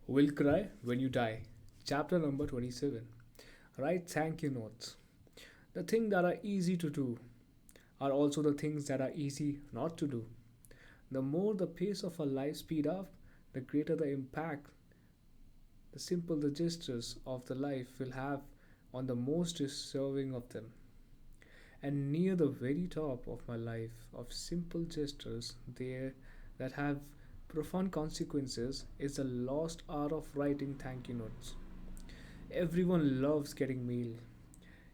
Will Cry When You Die. Chapter number 27. Write thank you notes. The things that are easy to do are also the things that are easy not to do. The more the pace of our life speed up, the greater the impact the simple the gestures of the life will have on the most deserving of them. And near the very top of my life of simple gestures there that have profound consequences is the lost art of writing thank you notes. Everyone loves getting mail.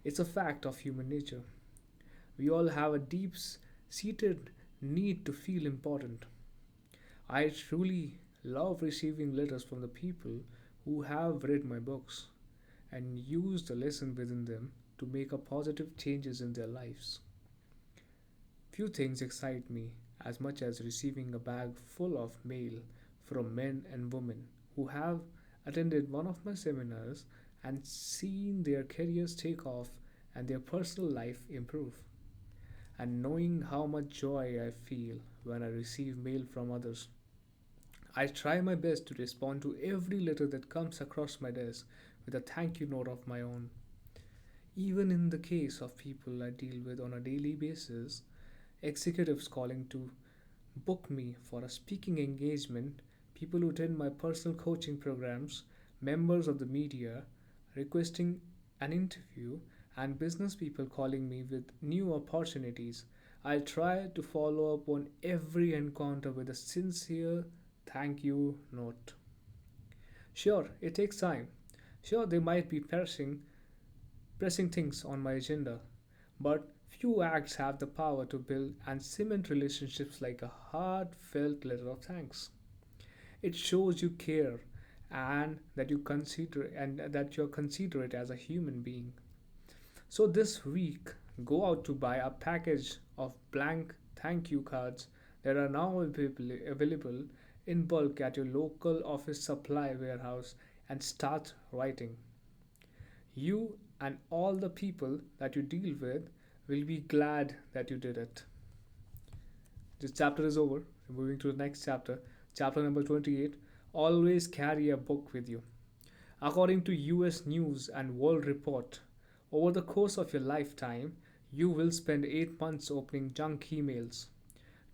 It's a fact of human nature. We all have a deep seated need to feel important. I truly love receiving letters from the people who have read my books and used the lesson within them to make a positive changes in their lives. Few things excite me as much as receiving a bag full of mail from men and women who have attended one of my seminars and seen their careers take off and their personal life improve. And knowing how much joy I feel when I receive mail from others. I try my best to respond to every letter that comes across my desk with a thank you note of my own. Even in the case of people I deal with on a daily basis, executives calling to book me for a speaking engagement, people who attend my personal coaching programs, members of the media requesting an interview, and business people calling me with new opportunities. I try to follow up on every encounter with a sincere thank you note. Sure, it takes time. Sure, there might be pressing things on my agenda, but few acts have the power to build and cement relationships like a heartfelt letter of thanks. It shows you care and that you're considerate as a human being. So this week, go out to buy a package of blank thank you cards that are now available in bulk at your local office supply warehouse and start writing. You and all the people that you deal with will be glad that you did it. This chapter is over. We're moving to the next chapter, chapter number 28. Always carry a book with you. According to US News and World Report, over the course of your lifetime, you will spend 8 months opening junk emails,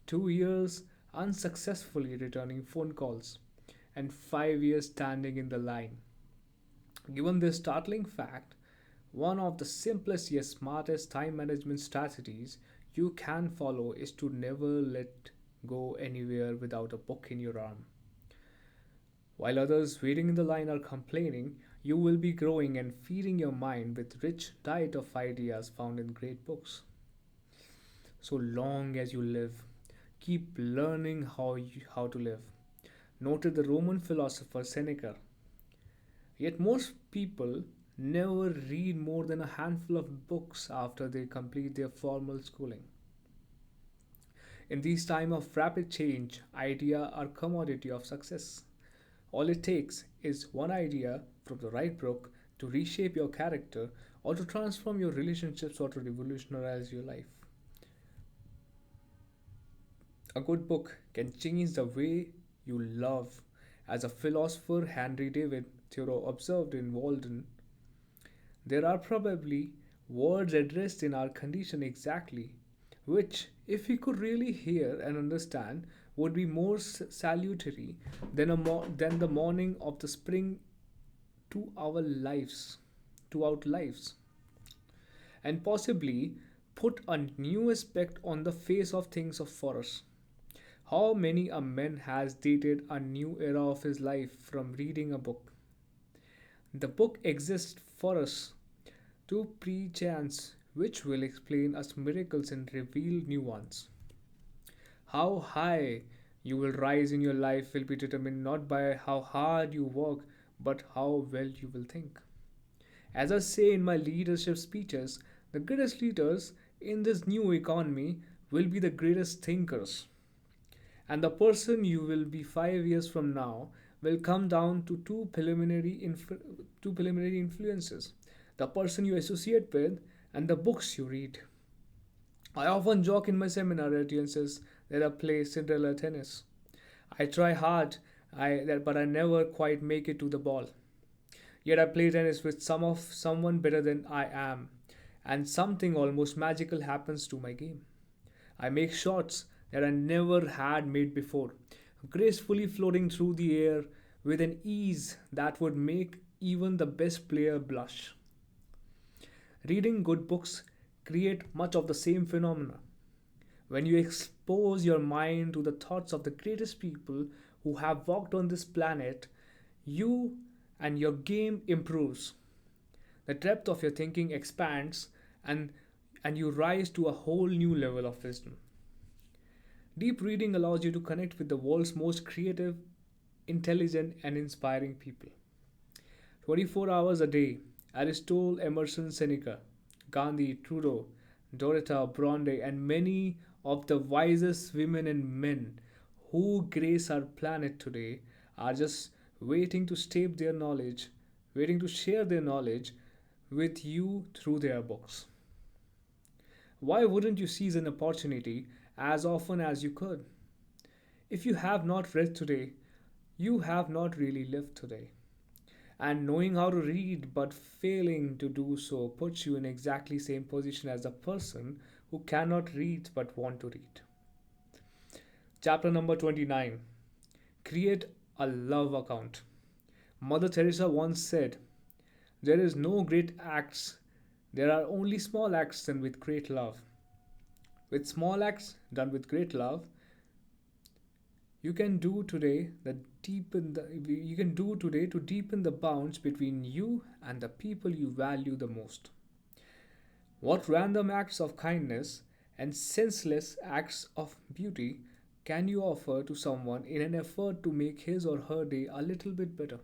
2 years unsuccessfully returning phone calls, and 5 years standing in the line. Given this startling fact, one of the simplest yet smartest time management strategies you can follow is to never let go anywhere without a book in your arm. While others waiting in the line are complaining, you will be growing and feeding your mind with rich diet of ideas found in great books. So long as you live, keep learning how to live. Noted the Roman philosopher Seneca. Yet most people never read more than a handful of books after they complete their formal schooling. In these times of rapid change, idea are commodity of success. All it takes is one idea from the right book to reshape your character or to transform your relationships or to revolutionize your life. A good book can change the way you love. As a philosopher Henry David Thoreau observed in Walden, there are probably words addressed in our condition exactly, which, if we could really hear and understand, would be more salutary than the morning of the spring to our lives, to our lives, and possibly put a new aspect on the face of things for us. How many a man has dated a new era of his life from reading a book? The book exists for us to pre-chance which will explain us miracles and reveal new ones. How high you will rise in your life will be determined not by how hard you work but how well you will think. As I say in my leadership speeches, the greatest leaders in this new economy will be the greatest thinkers. And the person you will be 5 years from now will come down to two preliminary influences: the person you associate with and the books you read. I often joke in my seminar audiences that I play Cinderella tennis. I try hard but I never quite make it to the ball. Yet I play tennis with someone better than I am, and something almost magical happens to my game. I make shots that I never had made before, gracefully floating through the air with an ease that would make even the best player blush. Reading good books create much of the same phenomena. When you expose your mind to the thoughts of the greatest people who have walked on this planet, you and your game improves. The depth of your thinking expands and you rise to a whole new level of wisdom. Deep reading allows you to connect with the world's most creative, intelligent, and inspiring people. 24 hours a day, Aristotle, Emerson, Seneca, Gandhi, Trudeau, Dorota, Bronte, and many of the wisest women and men who grace our planet today are just waiting to step their knowledge, waiting to share their knowledge with you through their books. Why wouldn't you seize an opportunity as often as you could? If you have not read today, you have not really lived today. And knowing how to read but failing to do so puts you in exactly same position as a person who cannot read but want to read. Chapter number 29. Create a love account. Mother Teresa once said, "There is no great acts, there are only small acts done with great love." With small acts done with great love, you can do today you can do today to deepen the bonds between you and the people you value the most. What random acts of kindness and senseless acts of beauty can you offer to someone in an effort to make his or her day a little bit better?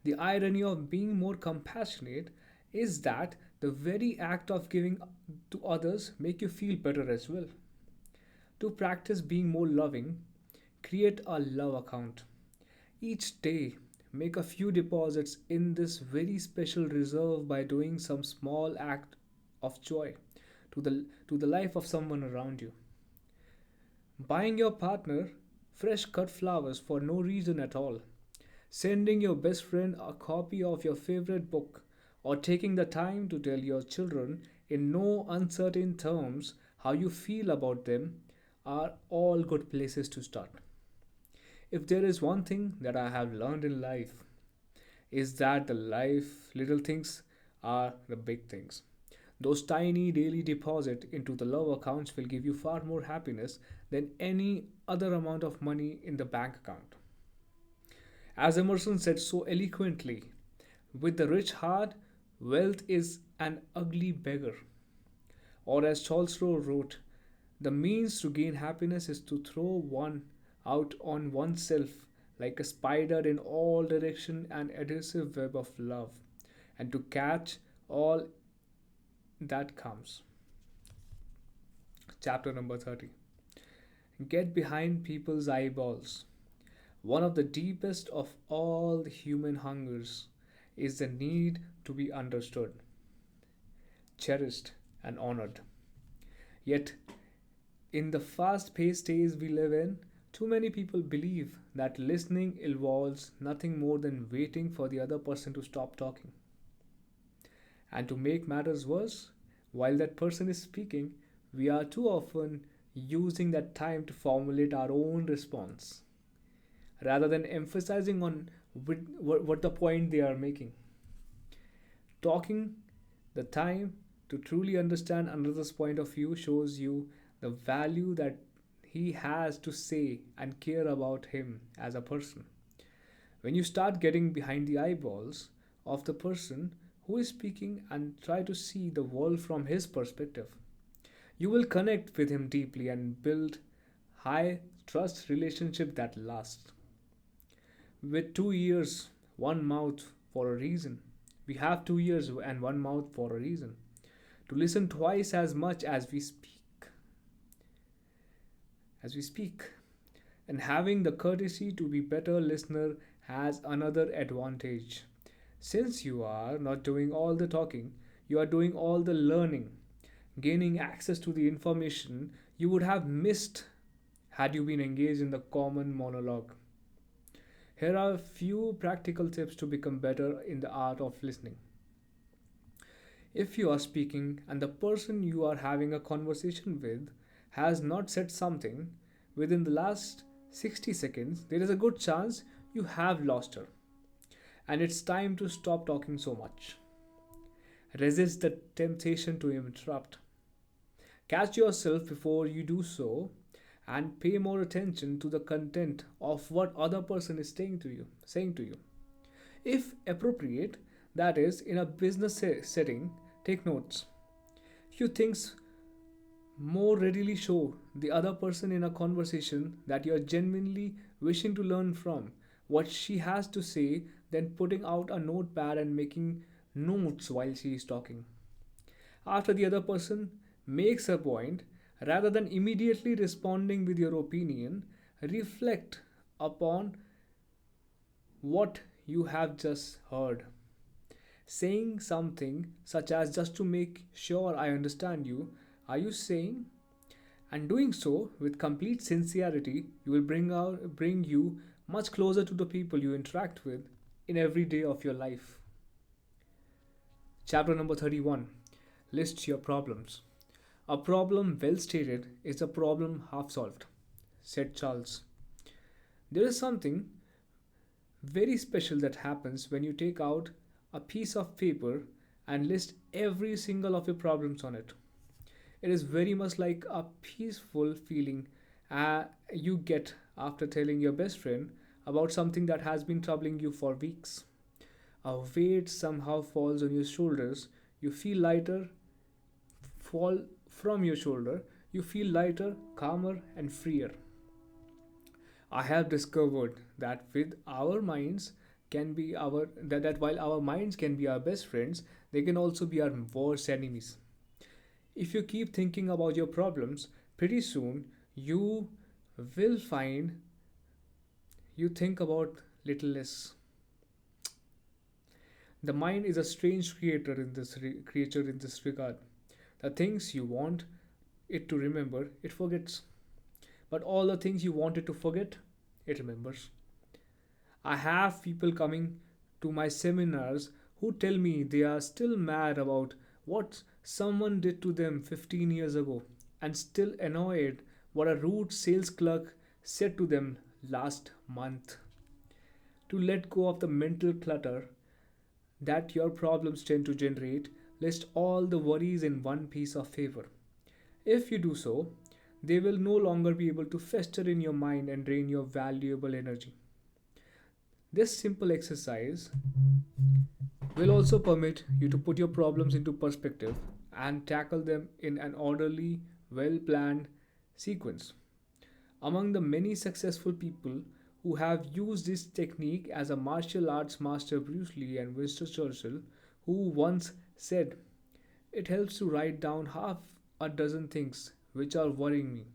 The irony of being more compassionate is that the very act of giving to others make you feel better as well. To practice being more loving, create a love account. Each day, make a few deposits in this very special reserve by doing some small act of joy to the life of someone around you. Buying your partner fresh cut flowers for no reason at all, sending your best friend a copy of your favorite book, or taking the time to tell your children in no uncertain terms how you feel about them are all good places to start. If there is one thing that I have learned in life, is that the life little things are the big things. Those tiny daily deposit into the love accounts will give you far more happiness than any other amount of money in the bank account. As Emerson said so eloquently, with the rich heart, wealth is an ugly beggar. Or as Cholsrow wrote, the means to gain happiness is to throw one out on oneself like a spider in all direction an adhesive web of love, and to catch all that comes. Chapter number 30. Get behind people's eyeballs. One of the deepest of all the human hungers is the need to be understood, cherished, and honored. Yet, in the fast paced days we live in, too many people believe that listening involves nothing more than waiting for the other person to stop talking. And to make matters worse, while that person is speaking, we are too often using that time to formulate our own response rather than emphasizing on what the point they are making. Talking the time to truly understand another's point of view shows you the value that he has to say and care about him as a person. When you start getting behind the eyeballs of the person who is speaking and try to see the world from his perspective, you will connect with him deeply and build high trust relationship that lasts. With 2 ears, one mouth for a reason. We have 2 ears and one mouth for a reason. To listen twice as much as we speak. And having the courtesy to be better listener has another advantage. Since you are not doing all the talking, you are doing all the learning, gaining access to the information you would have missed had you been engaged in the common monologue. Here are a few practical tips to become better in the art of listening. If you are speaking and the person you are having a conversation with has not said something within the last 60 seconds, there is a good chance you have lost her. And it's time to stop talking so much. Resist the temptation to interrupt. Catch yourself before you do so and pay more attention to the content of what other person is saying to you. If appropriate, that is in a business setting, take notes. Few things more readily show the other person in a conversation that you are genuinely wishing to learn from what she has to say than putting out a notepad and making notes while she is talking. After the other person makes a point, rather than immediately responding with your opinion, reflect upon what you have just heard. Saying something such as, just to make sure I understand you, are you saying? And doing so with complete sincerity, you will bring you much closer to the people you interact with in every day of your life. Chapter number 31. List your problems. A problem well stated is a problem half solved, said Charles. There is something very special that happens when you take out a piece of paper and list every single of your problems on it. It is very much like a peaceful feeling you get after telling your best friend about something that has been troubling you for weeks. A weight somehow falls on your shoulders. You feel lighter, fall from your shoulder. You feel lighter, calmer, and freer. I have discovered that with our minds can be our that while our minds can be our best friends, they can also be our worst enemies. If you keep thinking about your problems, pretty soon you will find you think about little less. The mind is a strange creature in this regard. The things you want it to remember, it forgets. But all the things you want it to forget, it remembers. I have people coming to my seminars who tell me they are still mad about what someone did to them 15 years ago and still annoyed what a rude sales clerk said to them last month. To let go of the mental clutter that your problems tend to generate, list all the worries in one piece of paper. If you do so, they will no longer be able to fester in your mind and drain your valuable energy. This simple exercise will also permit you to put your problems into perspective and tackle them in an orderly, well planned sequence. Among the many successful people who have used this technique as a martial arts master Bruce Lee and Winston Churchill, who once said, "It helps to write down half a dozen things which are worrying me.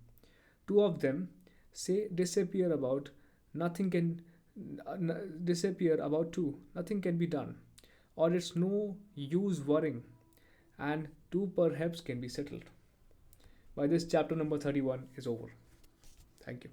Two of them say disappear about nothing can disappear about two, nothing can be done, or it's no use worrying, and two perhaps can be settled." By this, chapter number 31 is over. Thank you.